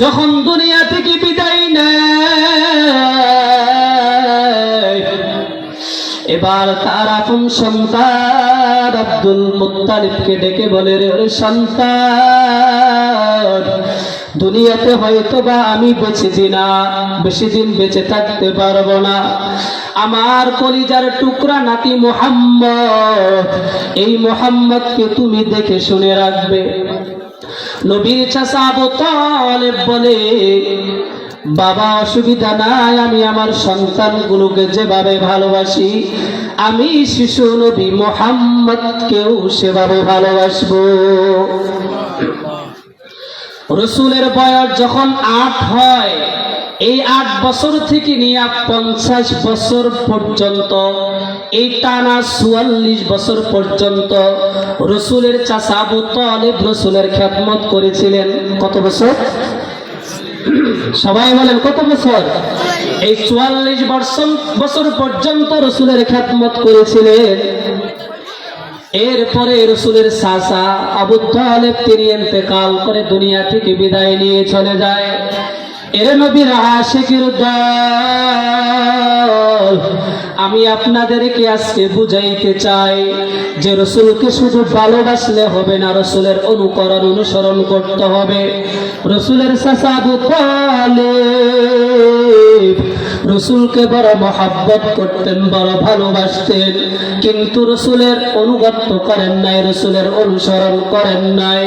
যখন দুনিয়া থেকে বিদায় নেয়, এবার তার আপন সন্তান আব্দুল মুত্তালিবকে ডেকে বলে, রে সন্তান, দুনিয়াতে হয়তোবা আমি বেশি দিন বেঁচে থাকতে পারবো না। আমার কলিজার টুকরা নাতি মুহাম্মদ, এই মুহাম্মদকে তুমি দেখে শুনে রাখবে। নবীর চাচা আবু তালেব বলে, বাবা অসুবিধা নাই, আমি আমার সন্তানগুলোকে যেভাবে ভালোবাসি, আমি শিশু নবী মুহাম্মদকেও সেভাবে ভালোবাসবো। রসুলের বয়স যখন 8 হয়, এই 8 বছর থেকে নিয়ে 50 বছর পর্যন্ত, এই টানা 44 বছর পর্যন্ত রসুলের চাচা আবু তালেব রসুলের খেদমত করেছিলেন। কত বছর? সবাই বলেন কত বছর? এই 44 বছর পর্যন্ত রসুলের খেদমত করেছিলেন। এরপরে রসুলের চাচা আবু তালেব তিনি ইন্তেকাল করে দুনিয়া থেকে বিদায় নিয়ে চলে যায়। এর নবীর আশিকের দল, আমি আপনাদেরকে আজকে বুঝাইতে চাই যে রসুলকে শুধু ভালোবাসলে হবে না, রসুলের অনুসরণ করতে হবে। রসুলের চাচা আবু তালেব রসুলকে বড় মহব্বত করতেন, বড় ভালোবাসতেন, কিন্তু রসুলের অনুগত্য করেন নাই, রসুলের অনুসরণ করেন নাই।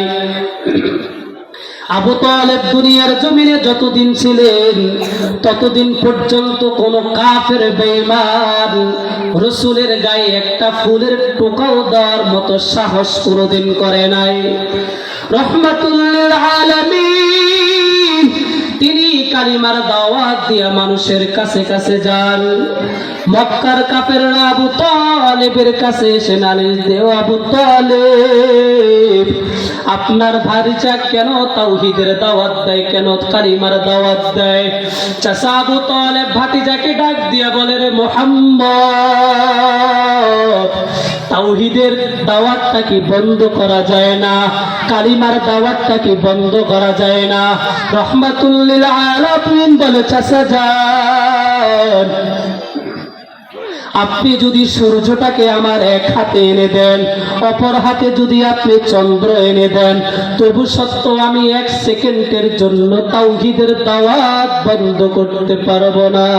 আবু তালেব দুনিয়ার জমিনে যতদিন ছিলেন ততদিন পর্যন্ত কোন কাফের বেঈমান রসুলের গায়ে একটা ফুলের টোকাও দেওয়ার মতো সাহস কোনোদিন করে নাই। রহমাতুল লিল আলামিন তিনি কালিমার দাওয়াত দিয়া মানুষের কাছে কাছে যান। মক্কার কাফেররা আবু তালেবের কাছে এসে নালিশ দেও, আবু তালেব আপনার ভাতিজা কেন তাওহীদের দাওয়াত দেয়, কেন কালিমার দাওয়াত দেয়? চাচা আবু তালেব ভাতিজাকে ডাক দিয়া বলে, রে মুহাম্মদ, তাওহীদের দাওয়াতটা কি বন্ধ করা যায় না? কালিমার দাওয়াতটা কি বন্ধ করা যায় না? রহমাতুল লিল আলামিন বলে, চাচা যান, আপনি যদি সূর্যটাকে আমার এক হাতে এনে দেন, অপর হাতে যদি আপনি চন্দ্র এনে দেন, তবু সত্য আমি 1 সেকেন্ডের জন্য তাওহীদের দাওয়াত বন্ধ করতে পারবো না।